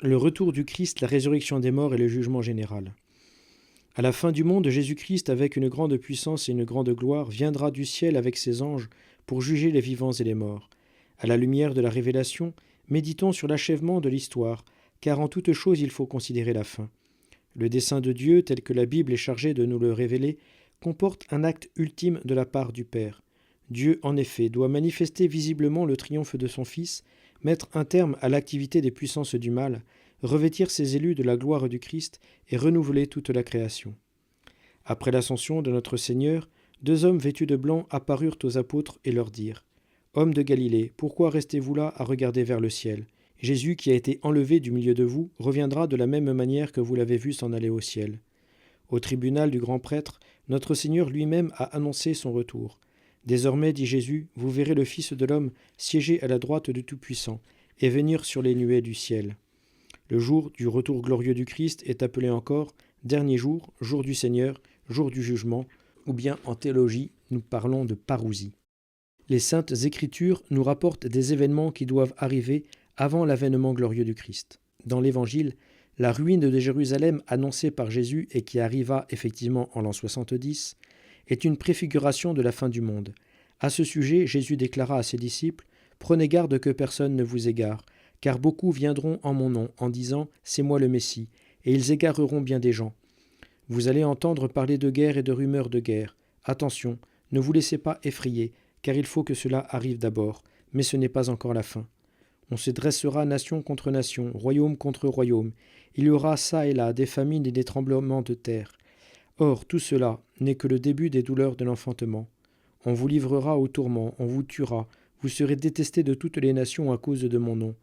Le retour du Christ, la résurrection des morts et le jugement général. À la fin du monde, Jésus-Christ, avec une grande puissance et une grande gloire, viendra du ciel avec ses anges pour juger les vivants et les morts. À la lumière de la révélation, méditons sur l'achèvement de l'histoire, car en toute chose il faut considérer la fin. Le dessein de Dieu, tel que la Bible est chargée de nous le révéler, comporte un acte ultime de la part du Père. Dieu, en effet, doit manifester visiblement le triomphe de son Fils, mettre un terme à l'activité des puissances du mal, revêtir ses élus de la gloire du Christ et renouveler toute la création. Après l'ascension de notre Seigneur, 2 hommes vêtus de blanc apparurent aux apôtres et leur dirent : « Hommes de Galilée, pourquoi restez-vous là à regarder vers le ciel ? Jésus qui a été enlevé du milieu de vous reviendra de la même manière que vous l'avez vu s'en aller au ciel. » Au tribunal du grand prêtre, notre Seigneur lui-même a annoncé son retour. « Désormais, dit Jésus, vous verrez le Fils de l'homme siéger à la droite du Tout-Puissant et venir sur les nuées du ciel. » Le jour du retour glorieux du Christ est appelé encore dernier jour, jour du Seigneur, jour du jugement, ou bien en théologie, nous parlons de parousie. Les saintes Écritures nous rapportent des événements qui doivent arriver avant l'avènement glorieux du Christ. Dans l'Évangile, la ruine de Jérusalem annoncée par Jésus et qui arriva effectivement en l'an 70 est une préfiguration de la fin du monde. À ce sujet, Jésus déclara à ses disciples : « Prenez garde que personne ne vous égare, car beaucoup viendront en mon nom, en disant « C'est moi le Messie », et ils égareront bien des gens. Vous allez entendre parler de guerre et de rumeurs de guerre. Attention, ne vous laissez pas effrayer, car il faut que cela arrive d'abord, mais ce n'est pas encore la fin. On se dressera nation contre nation, royaume contre royaume. Il y aura çà et là des famines et des tremblements de terre. Or, tout cela n'est que le début des douleurs de l'enfantement. On vous livrera au tourment, on vous tuera, vous serez détestés de toutes les nations à cause de mon nom.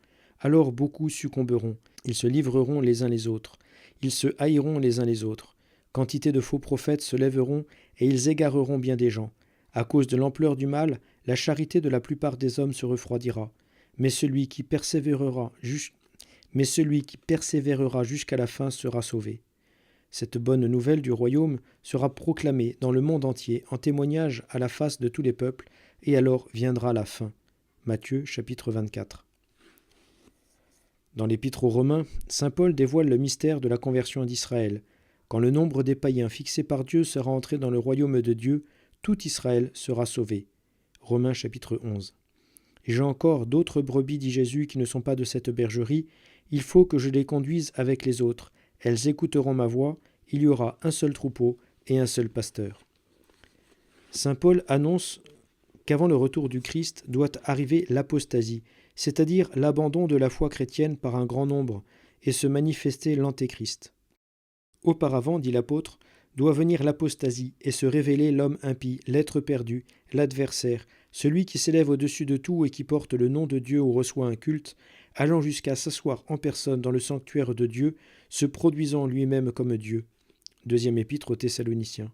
Alors beaucoup succomberont, ils se livreront les uns les autres, ils se haïront les uns les autres. Quantité de faux prophètes se lèveront et ils égareront bien des gens. À cause de l'ampleur du mal, la charité de la plupart des hommes se refroidira. Mais celui qui persévérera jusqu'à la fin sera sauvé. Cette bonne nouvelle du royaume sera proclamée dans le monde entier en témoignage à la face de tous les peuples, et alors viendra la fin. Matthieu chapitre 24. Dans l'Épître aux Romains, saint Paul dévoile le mystère de la conversion d'Israël. Quand le nombre des païens fixé par Dieu sera entré dans le royaume de Dieu, tout Israël sera sauvé. Romains chapitre 11. J'ai encore d'autres brebis, dit Jésus, qui ne sont pas de cette bergerie. Il faut que je les conduise avec les autres. Elles écouteront ma voix. Il y aura un seul troupeau et un seul pasteur. Saint Paul annonce qu'avant le retour du Christ doit arriver l'apostasie, c'est-à-dire l'abandon de la foi chrétienne par un grand nombre, et se manifester l'antéchrist. Auparavant, dit l'apôtre, doit venir l'apostasie et se révéler l'homme impie, l'être perdu, l'adversaire, celui qui s'élève au-dessus de tout et qui porte le nom de Dieu ou reçoit un culte, allant jusqu'à s'asseoir en personne dans le sanctuaire de Dieu, se produisant lui-même comme Dieu. Deuxième épître aux Thessaloniciens.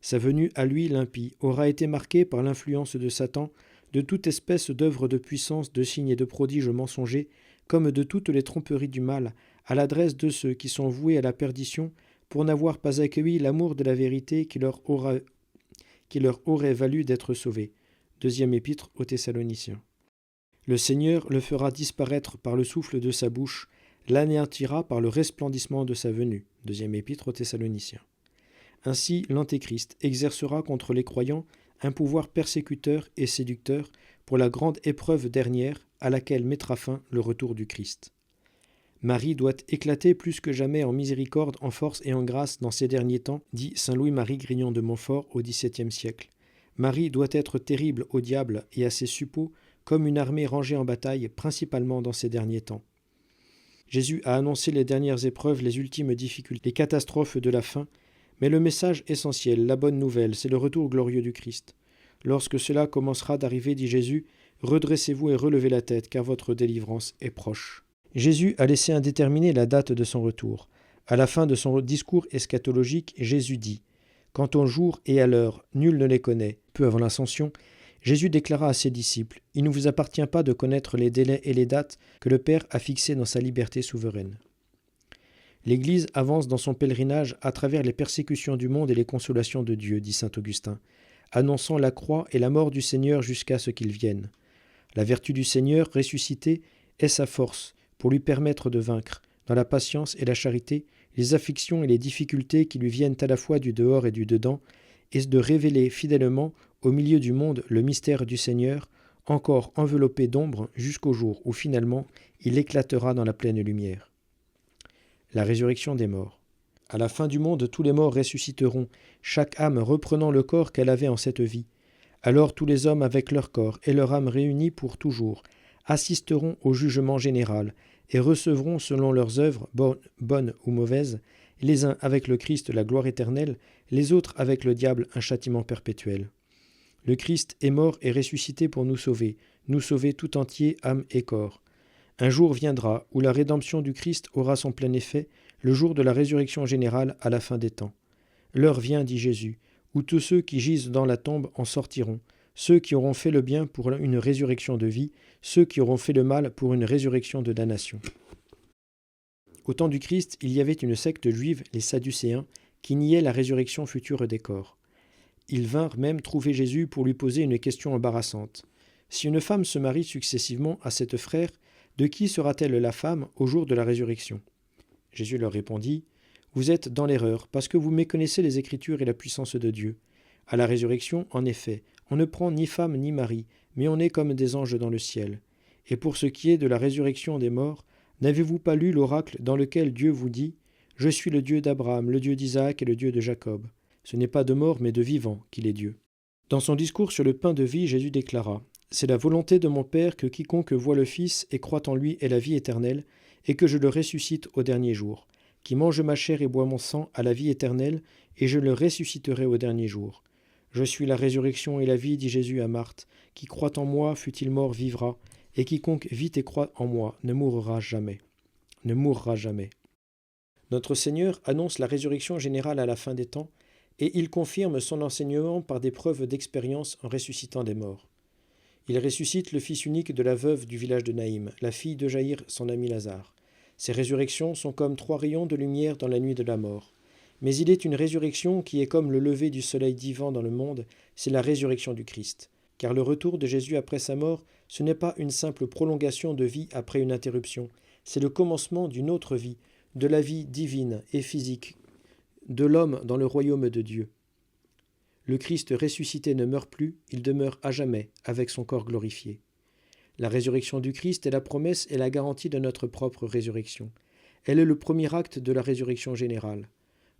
Sa venue à lui, l'impie, aura été marquée par l'influence de Satan, de toute espèce d'œuvres de puissance, de signes et de prodiges mensongers, comme de toutes les tromperies du mal, à l'adresse de ceux qui sont voués à la perdition, pour n'avoir pas accueilli l'amour de la vérité qui leur aurait valu d'être sauvés. Deuxième épître aux Thessaloniciens. Le Seigneur le fera disparaître par le souffle de sa bouche, l'anéantira par le resplendissement de sa venue. Deuxième épître aux Thessaloniciens. Ainsi, l'Antéchrist exercera contre les croyants un pouvoir persécuteur et séducteur pour la grande épreuve dernière à laquelle mettra fin le retour du Christ. Marie doit éclater plus que jamais en miséricorde, en force et en grâce dans ces derniers temps, dit saint Louis-Marie Grignon de Montfort au XVIIe siècle. Marie doit être terrible au diable et à ses suppôts, comme une armée rangée en bataille, principalement dans ces derniers temps. Jésus a annoncé les dernières épreuves, les ultimes difficultés, les catastrophes de la fin, mais le message essentiel, la bonne nouvelle, c'est le retour glorieux du Christ. Lorsque cela commencera d'arriver, dit Jésus, redressez-vous et relevez la tête, car votre délivrance est proche. Jésus a laissé indéterminer la date de son retour. À la fin de son discours eschatologique, Jésus dit « Quant au jour et à l'heure, nul ne les connaît. » Peu avant l'ascension, Jésus déclara à ses disciples « Il ne vous appartient pas de connaître les délais et les dates que le Père a fixés dans sa liberté souveraine. » L'Église avance dans son pèlerinage à travers les persécutions du monde et les consolations de Dieu, dit saint Augustin, annonçant la croix et la mort du Seigneur jusqu'à ce qu'il vienne. La vertu du Seigneur ressuscité est sa force pour lui permettre de vaincre, dans la patience et la charité, les afflictions et les difficultés qui lui viennent à la fois du dehors et du dedans, et de révéler fidèlement au milieu du monde le mystère du Seigneur, encore enveloppé d'ombre jusqu'au jour où finalement il éclatera dans la pleine lumière. La résurrection des morts. À la fin du monde, tous les morts ressusciteront, chaque âme reprenant le corps qu'elle avait en cette vie. Alors tous les hommes avec leur corps et leur âme réunis pour toujours assisteront au jugement général et recevront selon leurs œuvres, bonnes ou mauvaises, les uns avec le Christ la gloire éternelle, les autres avec le diable un châtiment perpétuel. Le Christ est mort et ressuscité pour nous sauver tout entier, âme et corps. Un jour viendra où la rédemption du Christ aura son plein effet, le jour de la résurrection générale à la fin des temps. L'heure vient, dit Jésus, où tous ceux qui gisent dans la tombe en sortiront, ceux qui auront fait le bien pour une résurrection de vie, ceux qui auront fait le mal pour une résurrection de damnation. Au temps du Christ, il y avait une secte juive, les Sadducéens, qui niaient la résurrection future des corps. Ils vinrent même trouver Jésus pour lui poser une question embarrassante. Si une femme se marie successivement à sept frères, de qui sera-t-elle la femme au jour de la résurrection ? Jésus leur répondit, « Vous êtes dans l'erreur, parce que vous méconnaissez les Écritures et la puissance de Dieu. À la résurrection, en effet, on ne prend ni femme ni mari, mais on est comme des anges dans le ciel. Et pour ce qui est de la résurrection des morts, n'avez-vous pas lu l'oracle dans lequel Dieu vous dit « Je suis le Dieu d'Abraham, le Dieu d'Isaac et le Dieu de Jacob ». Ce n'est pas de mort, mais de vivant qu'il est Dieu. Dans son discours sur le pain de vie, Jésus déclara « C'est la volonté de mon Père que quiconque voit le Fils et croit en lui ait la vie éternelle, et que je le ressuscite au dernier jour. Qui mange ma chair et boit mon sang a la vie éternelle, et je le ressusciterai au dernier jour. Je suis la résurrection et la vie, dit Jésus à Marthe. Qui croit en moi, fût-il mort, vivra, et quiconque vit et croit en moi ne mourra jamais. Ne mourra jamais. » Notre Seigneur annonce la résurrection générale à la fin des temps, et il confirme son enseignement par des preuves d'expérience en ressuscitant des morts. Il ressuscite le fils unique de la veuve du village de Naïm, la fille de Jaïr, son ami Lazare. Ces résurrections sont comme 3 rayons de lumière dans la nuit de la mort. Mais il est une résurrection qui est comme le lever du soleil divin dans le monde, c'est la résurrection du Christ. Car le retour de Jésus après sa mort, ce n'est pas une simple prolongation de vie après une interruption, c'est le commencement d'une autre vie, de la vie divine et physique, de l'homme dans le royaume de Dieu. Le Christ ressuscité ne meurt plus, il demeure à jamais avec son corps glorifié. La résurrection du Christ est la promesse et la garantie de notre propre résurrection. Elle est le premier acte de la résurrection générale.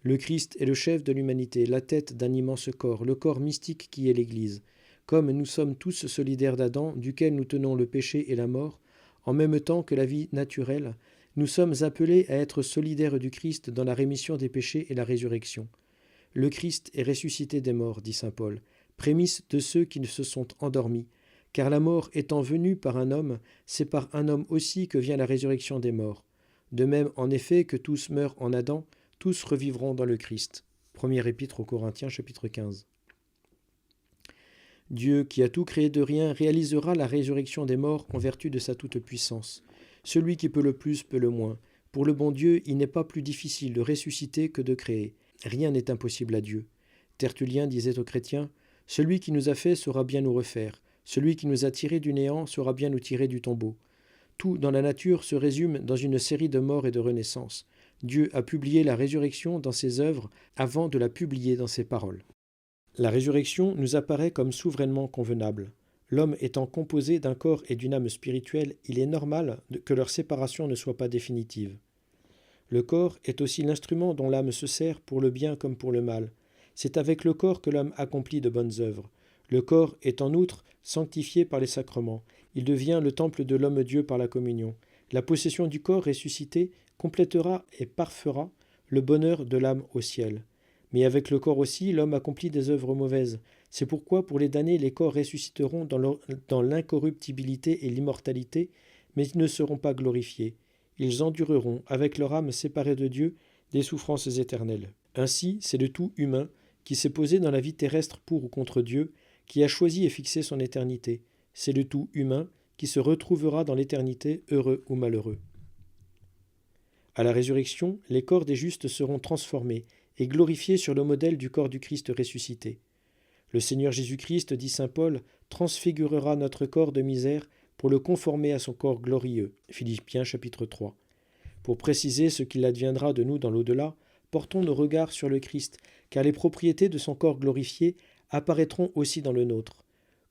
Le Christ est le chef de l'humanité, la tête d'un immense corps, le corps mystique qui est l'Église. Comme nous sommes tous solidaires d'Adam, duquel nous tenons le péché et la mort, en même temps que la vie naturelle, nous sommes appelés à être solidaires du Christ dans la rémission des péchés et la résurrection. Le Christ est ressuscité des morts, dit saint Paul, prémisse de ceux qui se sont endormis, car la mort étant venue par un homme, c'est par un homme aussi que vient la résurrection des morts. De même, en effet, que tous meurent en Adam, tous revivront dans le Christ. Première épître aux Corinthiens, chapitre 15. Dieu, qui a tout créé de rien, réalisera la résurrection des morts en vertu de sa toute-puissance. Celui qui peut le plus peut le moins. Pour le bon Dieu, il n'est pas plus difficile de ressusciter que de créer. Rien n'est impossible à Dieu. Tertullien disait aux chrétiens, « Celui qui nous a fait saura bien nous refaire. Celui qui nous a tirés du néant saura bien nous tirer du tombeau. » Tout dans la nature se résume dans une série de morts et de renaissances. Dieu a publié la résurrection dans ses œuvres avant de la publier dans ses paroles. La résurrection nous apparaît comme souverainement convenable. L'homme étant composé d'un corps et d'une âme spirituelle, il est normal que leur séparation ne soit pas définitive. Le corps est aussi l'instrument dont l'âme se sert pour le bien comme pour le mal. C'est avec le corps que l'homme accomplit de bonnes œuvres. Le corps est en outre sanctifié par les sacrements. Il devient le temple de l'homme-Dieu par la communion. La possession du corps ressuscité complétera et parfera le bonheur de l'âme au ciel. Mais avec le corps aussi, l'homme accomplit des œuvres mauvaises. C'est pourquoi, pour les damnés, les corps ressusciteront dans l'incorruptibilité et l'immortalité, mais ils ne seront pas glorifiés. Ils endureront, avec leur âme séparée de Dieu, des souffrances éternelles. Ainsi, c'est le tout humain qui s'est posé dans la vie terrestre pour ou contre Dieu, qui a choisi et fixé son éternité. C'est le tout humain qui se retrouvera dans l'éternité, heureux ou malheureux. À la résurrection, les corps des justes seront transformés et glorifiés sur le modèle du corps du Christ ressuscité. Le Seigneur Jésus-Christ, dit saint Paul, transfigurera notre corps de misère pour le conformer à son corps glorieux. Philippiens chapitre 3. Pour préciser ce qu'il adviendra de nous dans l'au-delà, portons nos regards sur le Christ, car les propriétés de son corps glorifié apparaîtront aussi dans le nôtre.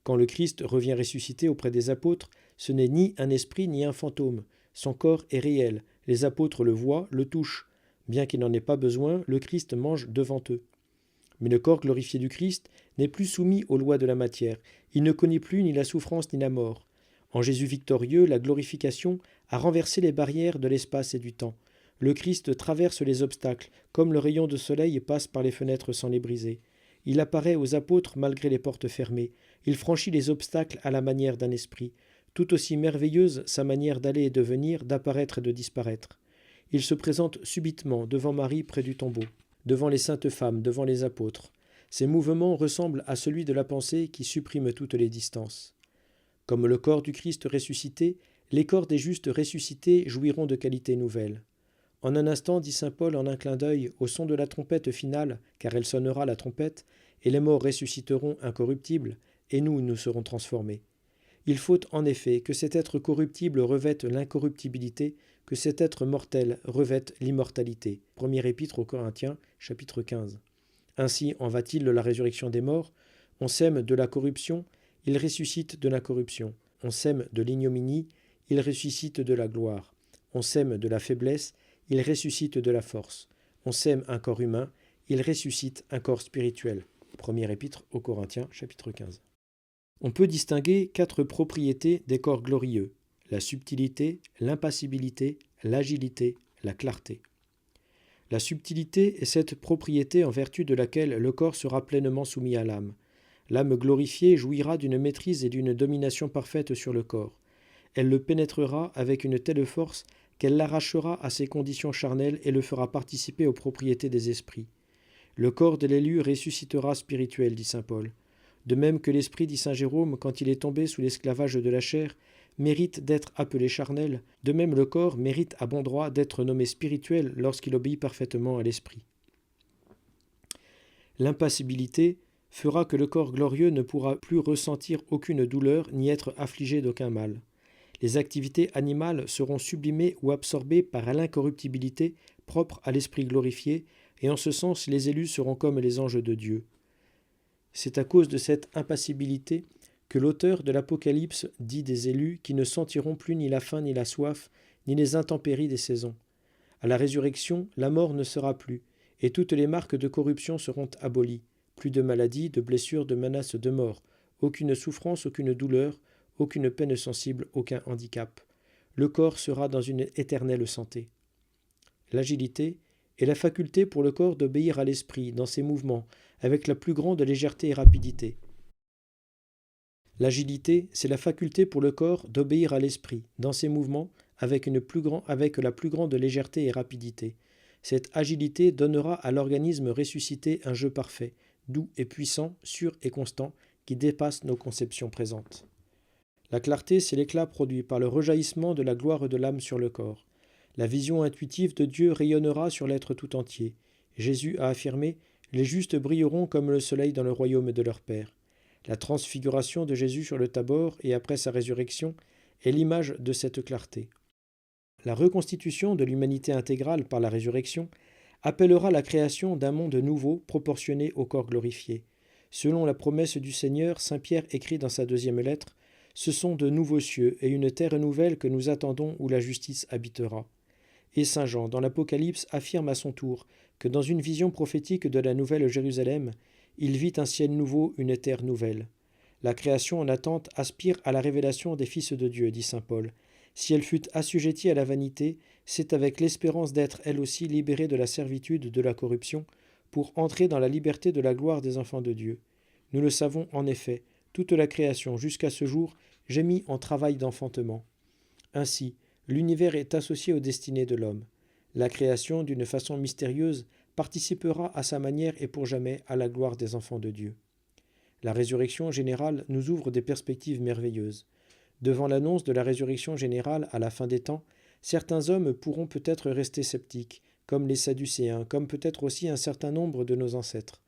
Quand le Christ revient ressuscité auprès des apôtres, ce n'est ni un esprit ni un fantôme. Son corps est réel. Les apôtres le voient, le touchent. Bien qu'il n'en ait pas besoin, le Christ mange devant eux. Mais le corps glorifié du Christ n'est plus soumis aux lois de la matière. Il ne connaît plus ni la souffrance ni la mort. En Jésus victorieux, la glorification a renversé les barrières de l'espace et du temps. Le Christ traverse les obstacles, comme le rayon de soleil passe par les fenêtres sans les briser. Il apparaît aux apôtres malgré les portes fermées. Il franchit les obstacles à la manière d'un esprit. Tout aussi merveilleuse sa manière d'aller et de venir, d'apparaître et de disparaître. Il se présente subitement devant Marie près du tombeau, devant les saintes femmes, devant les apôtres. Ses mouvements ressemblent à celui de la pensée qui supprime toutes les distances. Comme le corps du Christ ressuscité, les corps des justes ressuscités jouiront de qualités nouvelles. En un instant, dit saint Paul en un clin d'œil, au son de la trompette finale, car elle sonnera la trompette, et les morts ressusciteront incorruptibles, et nous serons transformés. Il faut en effet que cet être corruptible revête l'incorruptibilité, que cet être mortel revête l'immortalité. Première épître aux Corinthiens, chapitre 15. Ainsi en va-t-il de la résurrection des morts. On sème de la corruption, il ressuscite de l'incorruption. On sème de l'ignominie, il ressuscite de la gloire. On sème de la faiblesse, il ressuscite de la force. On sème un corps humain, il ressuscite un corps spirituel. Première épître aux Corinthiens, chapitre 15. On peut distinguer 4 propriétés des corps glorieux: la subtilité, l'impassibilité, l'agilité, la clarté. La subtilité est cette propriété en vertu de laquelle le corps sera pleinement soumis à l'âme. L'âme glorifiée jouira d'une maîtrise et d'une domination parfaite sur le corps. Elle le pénétrera avec une telle force qu'elle l'arrachera à ses conditions charnelles et le fera participer aux propriétés des esprits. Le corps de l'élu ressuscitera spirituel, dit saint Paul. De même que l'esprit, dit saint Jérôme, quand il est tombé sous l'esclavage de la chair, mérite d'être appelé charnel, de même le corps mérite à bon droit d'être nommé spirituel lorsqu'il obéit parfaitement à l'esprit. L'impassibilité fera que le corps glorieux ne pourra plus ressentir aucune douleur ni être affligé d'aucun mal. Les activités animales seront sublimées ou absorbées par l'incorruptibilité propre à l'esprit glorifié, et en ce sens les élus seront comme les anges de Dieu. C'est à cause de cette impassibilité que l'auteur de l'Apocalypse dit des élus qui ne sentiront plus ni la faim ni la soif, ni les intempéries des saisons. À la résurrection, la mort ne sera plus, et toutes les marques de corruption seront abolies. Plus de maladies, de blessures, de menaces de mort, aucune souffrance, aucune douleur, aucune peine sensible, aucun handicap. Le corps sera dans une éternelle santé. L'agilité est la faculté pour le corps d'obéir à l'esprit dans ses mouvements, avec la plus grande légèreté et rapidité. L'agilité, c'est la faculté pour le corps d'obéir à l'esprit dans ses mouvements, avec la plus grande légèreté et rapidité. Cette agilité donnera à l'organisme ressuscité un jeu parfait, doux et puissant, sûr et constant, qui dépasse nos conceptions présentes. La clarté, c'est l'éclat produit par le rejaillissement de la gloire de l'âme sur le corps. La vision intuitive de Dieu rayonnera sur l'être tout entier. Jésus a affirmé « Les justes brilleront comme le soleil dans le royaume de leur Père ». La transfiguration de Jésus sur le Tabor et après sa résurrection est l'image de cette clarté. La reconstitution de l'humanité intégrale par la résurrection appellera la création d'un monde nouveau proportionné au corps glorifié. Selon la promesse du Seigneur, saint Pierre écrit dans sa 2e lettre « Ce sont de nouveaux cieux et une terre nouvelle que nous attendons où la justice habitera ». Et saint Jean, dans l'Apocalypse, affirme à son tour que dans une vision prophétique de la nouvelle Jérusalem, il vit un ciel nouveau, une terre nouvelle. La création en attente aspire à la révélation des fils de Dieu, dit saint Paul. Si elle fut assujettie à la vanité, c'est avec l'espérance d'être elle aussi libérée de la servitude de la corruption, pour entrer dans la liberté de la gloire des enfants de Dieu. Nous le savons en effet, toute la création, jusqu'à ce jour, gémit en travail d'enfantement. Ainsi, l'univers est associé aux destinées de l'homme. La création, d'une façon mystérieuse, participera à sa manière et pour jamais à la gloire des enfants de Dieu. La résurrection générale nous ouvre des perspectives merveilleuses. Devant l'annonce de la résurrection générale à la fin des temps, certains hommes pourront peut-être rester sceptiques, comme les Sadducéens, comme peut-être aussi un certain nombre de nos ancêtres.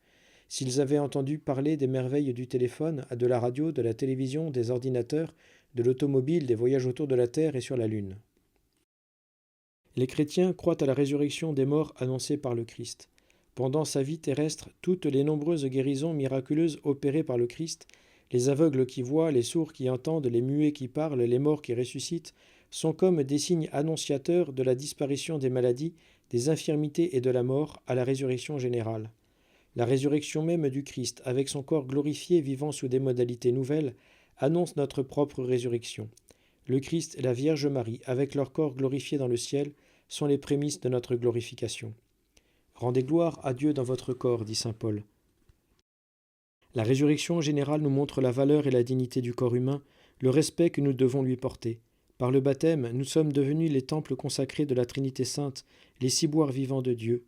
S'ils avaient entendu parler des merveilles du téléphone, de la radio, de la télévision, des ordinateurs, de l'automobile, des voyages autour de la Terre et sur la Lune. Les chrétiens croient à la résurrection des morts annoncée par le Christ. Pendant sa vie terrestre, toutes les nombreuses guérisons miraculeuses opérées par le Christ, les aveugles qui voient, les sourds qui entendent, les muets qui parlent, les morts qui ressuscitent, sont comme des signes annonciateurs de la disparition des maladies, des infirmités et de la mort à la résurrection générale. La résurrection même du Christ, avec son corps glorifié vivant sous des modalités nouvelles, annonce notre propre résurrection. Le Christ et la Vierge Marie, avec leur corps glorifié dans le ciel, sont les prémices de notre glorification. Rendez gloire à Dieu dans votre corps, dit saint Paul. La résurrection générale nous montre la valeur et la dignité du corps humain, le respect que nous devons lui porter. Par le baptême, nous sommes devenus les temples consacrés de la Trinité sainte, les ciboires vivants de Dieu.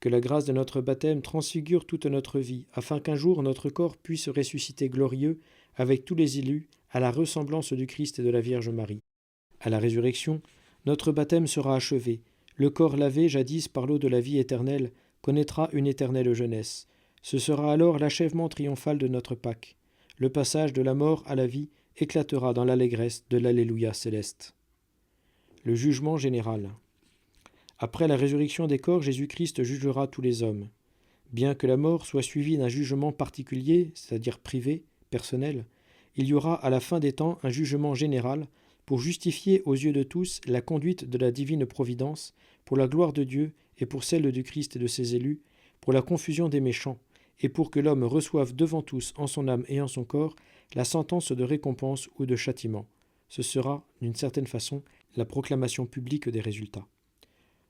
Que la grâce de notre baptême transfigure toute notre vie, afin qu'un jour notre corps puisse ressusciter glorieux, avec tous les élus, à la ressemblance du Christ et de la Vierge Marie. À la résurrection, notre baptême sera achevé. Le corps lavé jadis par l'eau de la vie éternelle connaîtra une éternelle jeunesse. Ce sera alors l'achèvement triomphal de notre Pâque. Le passage de la mort à la vie éclatera dans l'allégresse de l'Alléluia céleste. Le jugement général. Après la résurrection des corps, Jésus-Christ jugera tous les hommes. Bien que la mort soit suivie d'un jugement particulier, c'est-à-dire privé, personnel, il y aura à la fin des temps un jugement général pour justifier aux yeux de tous la conduite de la divine providence, pour la gloire de Dieu et pour celle du Christ et de ses élus, pour la confusion des méchants, et pour que l'homme reçoive devant tous, en son âme et en son corps, la sentence de récompense ou de châtiment. Ce sera, d'une certaine façon, la proclamation publique des résultats.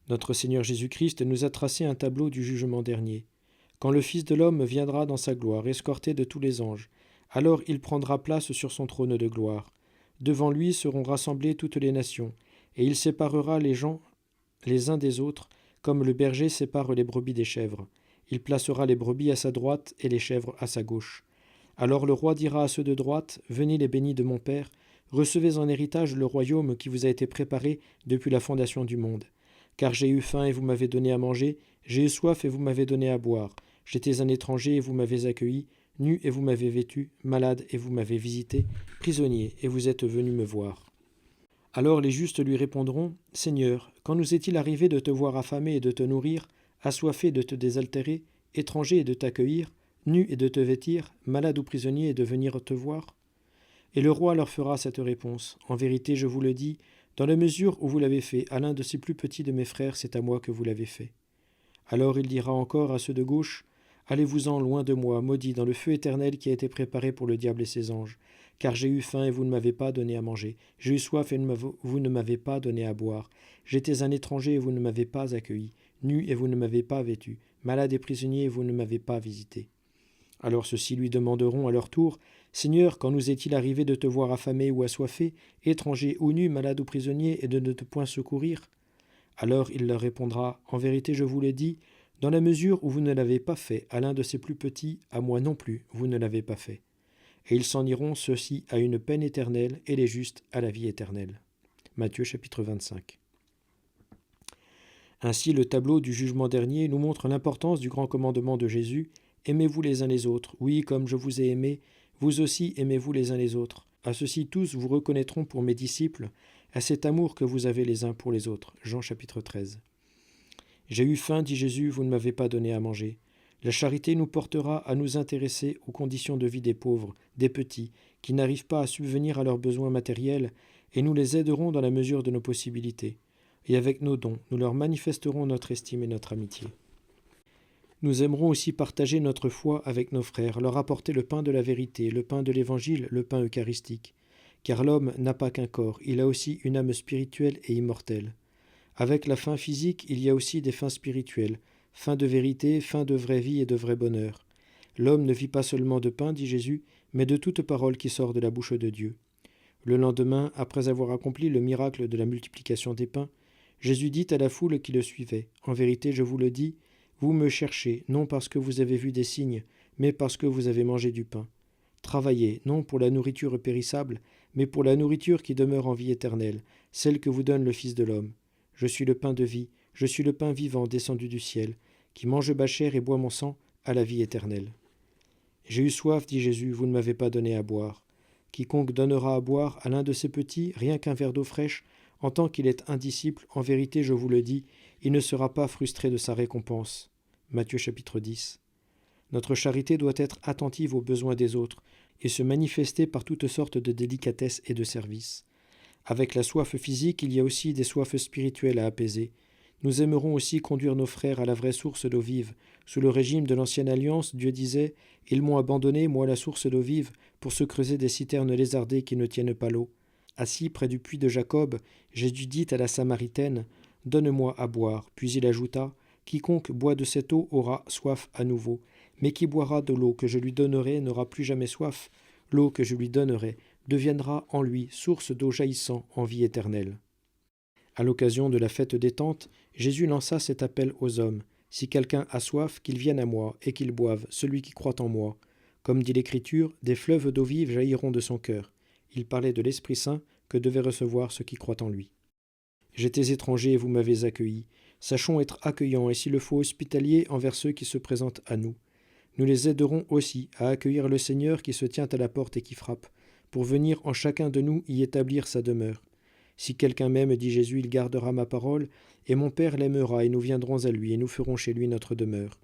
Notre Seigneur Jésus-Christ nous a tracé un tableau du jugement dernier. Quand le Fils de l'homme viendra dans sa gloire, escorté de tous les anges, alors il prendra place sur son trône de gloire. Devant lui seront rassemblées toutes les nations, et il séparera les gens les uns des autres, comme le berger sépare les brebis des chèvres. Il placera les brebis à sa droite et les chèvres à sa gauche. Alors le roi dira à ceux de droite, « Venez les bénis de mon Père, recevez en héritage le royaume qui vous a été préparé depuis la fondation du monde. Car j'ai eu faim et vous m'avez donné à manger, j'ai eu soif et vous m'avez donné à boire. J'étais un étranger et vous m'avez accueilli, nu et vous m'avez vêtu, malade et vous m'avez visité, prisonnier et vous êtes venu me voir. » Alors les justes lui répondront, « Seigneur, quand nous est-il arrivé de te voir affamé et de te nourrir, assoiffé et de te désaltérer, étranger et de t'accueillir, nu et de te vêtir, malade ou prisonnier et de venir te voir ?» Et le roi leur fera cette réponse, « En vérité, je vous le dis, dans la mesure où vous l'avez fait à l'un de ces plus petits de mes frères, c'est à moi que vous l'avez fait. » Alors il dira encore à ceux de gauche, « Allez-vous-en loin de moi, maudits, dans le feu éternel qui a été préparé pour le diable et ses anges. Car j'ai eu faim et vous ne m'avez pas donné à manger. J'ai eu soif et vous ne m'avez pas donné à boire. J'étais un étranger et vous ne m'avez pas accueilli. Nu et vous ne m'avez pas vêtu. Malade et prisonnier et vous ne m'avez pas visité. » Alors ceux-ci lui demanderont à leur tour, « Seigneur, quand nous est-il arrivé de te voir affamé ou assoiffé, étranger ou nu, malade ou prisonnier, et de ne te point secourir ?» Alors il leur répondra, « En vérité, je vous le dis, dans la mesure où vous ne l'avez pas fait à l'un de ces plus petits, à moi non plus, vous ne l'avez pas fait. » Et ils s'en iront, ceux-ci, à une peine éternelle, et les justes à la vie éternelle. Matthieu chapitre 25. Ainsi, le tableau du jugement dernier nous montre l'importance du grand commandement de Jésus, « Aimez-vous les uns les autres. Oui, comme je vous ai aimé, vous aussi aimez-vous les uns les autres. À ceci tous vous reconnaîtront pour mes disciples, à cet amour que vous avez les uns pour les autres. » Jean chapitre 13. J'ai eu faim, dit Jésus, vous ne m'avez pas donné à manger. La charité nous portera à nous intéresser aux conditions de vie des pauvres, des petits, qui n'arrivent pas à subvenir à leurs besoins matériels, et nous les aiderons dans la mesure de nos possibilités. Et avec nos dons, nous leur manifesterons notre estime et notre amitié. Nous aimerons aussi partager notre foi avec nos frères, leur apporter le pain de la vérité, le pain de l'Évangile, le pain eucharistique. Car l'homme n'a pas qu'un corps, il a aussi une âme spirituelle et immortelle. Avec la faim physique, il y a aussi des fins spirituelles, faim de vérité, faim de vraie vie et de vrai bonheur. L'homme ne vit pas seulement de pain, dit Jésus, mais de toute parole qui sort de la bouche de Dieu. Le lendemain, après avoir accompli le miracle de la multiplication des pains, Jésus dit à la foule qui le suivait, « En vérité, je vous le dis, vous me cherchez, non parce que vous avez vu des signes, mais parce que vous avez mangé du pain. Travaillez, non pour la nourriture périssable, mais pour la nourriture qui demeure en vie éternelle, celle que vous donne le Fils de l'homme. Je suis le pain de vie, je suis le pain vivant descendu du ciel, qui mange ma chair et boit mon sang à la vie éternelle. J'ai eu soif, dit Jésus, vous ne m'avez pas donné à boire. Quiconque donnera à boire à l'un de ces petits rien qu'un verre d'eau fraîche En tant qu'il est un disciple, en vérité je vous le dis, il ne sera pas frustré de sa récompense. Matthieu chapitre 10. Notre charité doit être attentive aux besoins des autres et se manifester par toutes sortes de délicatesses et de services. Avec la soif physique, il y a aussi des soifs spirituelles à apaiser. Nous aimerons aussi conduire nos frères à la vraie source d'eau vive. Sous le régime de l'ancienne alliance, Dieu disait « Ils m'ont abandonné, moi la source d'eau vive, pour se creuser des citernes lézardées qui ne tiennent pas l'eau. » Assis près du puits de Jacob, Jésus dit à la Samaritaine « Donne-moi à boire. » Puis il ajouta « Quiconque boit de cette eau aura soif à nouveau. Mais qui boira de l'eau que je lui donnerai n'aura plus jamais soif. L'eau que je lui donnerai deviendra en lui source d'eau jaillissant en vie éternelle. » À l'occasion de la fête des Tentes, Jésus lança cet appel aux hommes. « Si quelqu'un a soif, qu'il vienne à moi et qu'il boive, celui qui croit en moi. » Comme dit l'Écriture, des fleuves d'eau vive jailliront de son cœur. Il parlait de l'Esprit Saint que devaient recevoir ceux qui croient en lui. J'étais étranger et vous m'avez accueilli. Sachons être accueillants et s'il le faut hospitaliers envers ceux qui se présentent à nous. Nous les aiderons aussi à accueillir le Seigneur qui se tient à la porte et qui frappe, pour venir en chacun de nous y établir sa demeure. Si quelqu'un m'aime, dit Jésus, il gardera ma parole, et mon Père l'aimera, et nous viendrons à lui, et nous ferons chez lui notre demeure.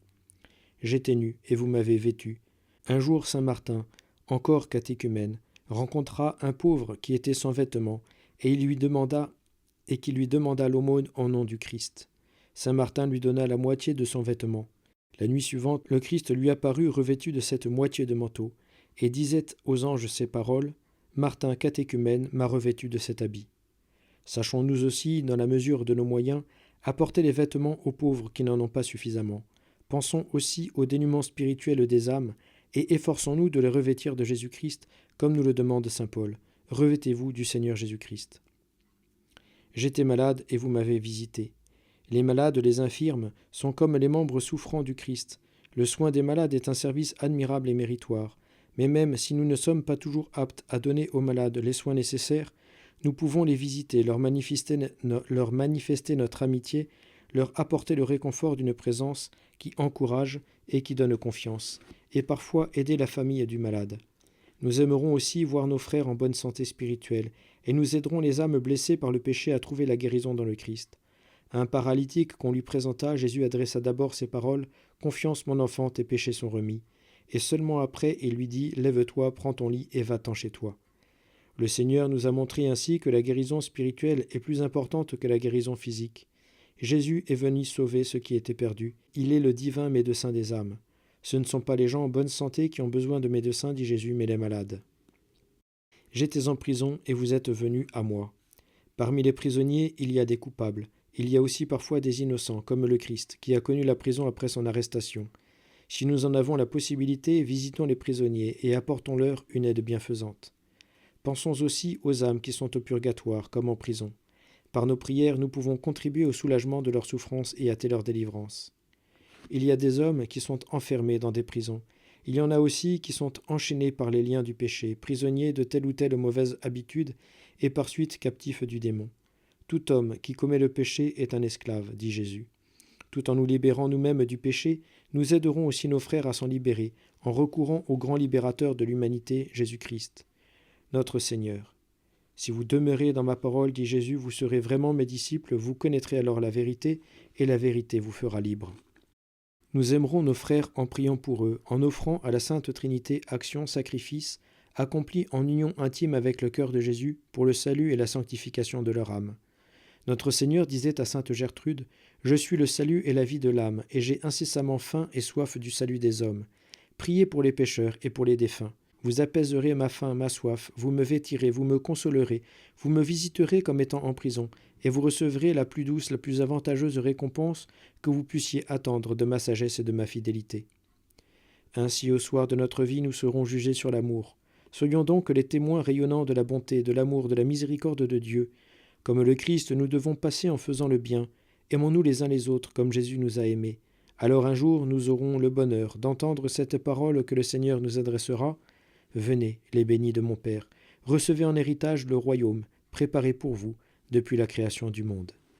J'étais nu, et vous m'avez vêtu. Un jour, saint Martin, encore catéchumène, rencontra un pauvre qui était sans vêtements, et qui lui demanda l'aumône en nom du Christ. Saint Martin lui donna la moitié de son vêtement. La nuit suivante, le Christ lui apparut revêtu de cette moitié de manteau, et disait aux anges ces paroles, « Martin catéchumène m'a revêtu de cet habit. » Sachons-nous aussi, dans la mesure de nos moyens, apporter les vêtements aux pauvres qui n'en ont pas suffisamment. Pensons aussi au dénûment spirituel des âmes, et efforçons-nous de les revêtir de Jésus-Christ, comme nous le demande saint Paul. Revêtez-vous du Seigneur Jésus-Christ. J'étais malade et vous m'avez visité. Les malades, les infirmes, sont comme les membres souffrants du Christ. Le soin des malades est un service admirable et méritoire. Mais même si nous ne sommes pas toujours aptes à donner aux malades les soins nécessaires, nous pouvons les visiter, leur manifester notre amitié, leur apporter le réconfort d'une présence qui encourage et qui donne confiance, et parfois aider la famille du malade. Nous aimerons aussi voir nos frères en bonne santé spirituelle, et nous aiderons les âmes blessées par le péché à trouver la guérison dans le Christ. À un paralytique qu'on lui présenta, Jésus adressa d'abord ces paroles « Confiance, mon enfant, tes péchés sont remis ». Et seulement après, il lui dit « Lève-toi, prends ton lit et va-t'en chez toi ». Le Seigneur nous a montré ainsi que la guérison spirituelle est plus importante que la guérison physique. Jésus est venu sauver ceux qui étaient perdus. Il est le divin médecin des âmes. Ce ne sont pas les gens en bonne santé qui ont besoin de médecins, dit Jésus, mais les malades. J'étais en prison et vous êtes venus à moi. Parmi les prisonniers, il y a des coupables. Il y a aussi parfois des innocents, comme le Christ, qui a connu la prison après son arrestation. Si nous en avons la possibilité, visitons les prisonniers et apportons-leur une aide bienfaisante. Pensons aussi aux âmes qui sont au purgatoire, comme en prison. Par nos prières, nous pouvons contribuer au soulagement de leurs souffrances et hâter leur délivrance. Il y a des hommes qui sont enfermés dans des prisons. Il y en a aussi qui sont enchaînés par les liens du péché, prisonniers de telle ou telle mauvaise habitude et par suite captifs du démon. Tout homme qui commet le péché est un esclave, dit Jésus. Tout en nous libérant nous-mêmes du péché, nous aiderons aussi nos frères à s'en libérer, en recourant au grand libérateur de l'humanité, Jésus-Christ, notre Seigneur. Si vous demeurez dans ma parole, dit Jésus, vous serez vraiment mes disciples, vous connaîtrez alors la vérité, et la vérité vous fera libre. Nous aimerons nos frères en priant pour eux, en offrant à la Sainte Trinité actions, sacrifices, accomplis en union intime avec le cœur de Jésus pour le salut et la sanctification de leur âme. Notre Seigneur disait à sainte Gertrude, « Je suis le salut et la vie de l'âme, et j'ai incessamment faim et soif du salut des hommes. Priez pour les pécheurs et pour les défunts. Vous apaiserez ma faim, ma soif, vous me vêtirez, vous me consolerez, vous me visiterez comme étant en prison, et vous recevrez la plus douce, la plus avantageuse récompense que vous puissiez attendre de ma sagesse et de ma fidélité. » Ainsi, au soir de notre vie, nous serons jugés sur l'amour. Soyons donc les témoins rayonnants de la bonté, de l'amour, de la miséricorde de Dieu. Comme le Christ, nous devons passer en faisant le bien. Aimons-nous les uns les autres comme Jésus nous a aimés. Alors un jour, nous aurons le bonheur d'entendre cette parole que le Seigneur nous adressera. « Venez, les bénis de mon Père, recevez en héritage le royaume, préparé pour vous depuis la création du monde. »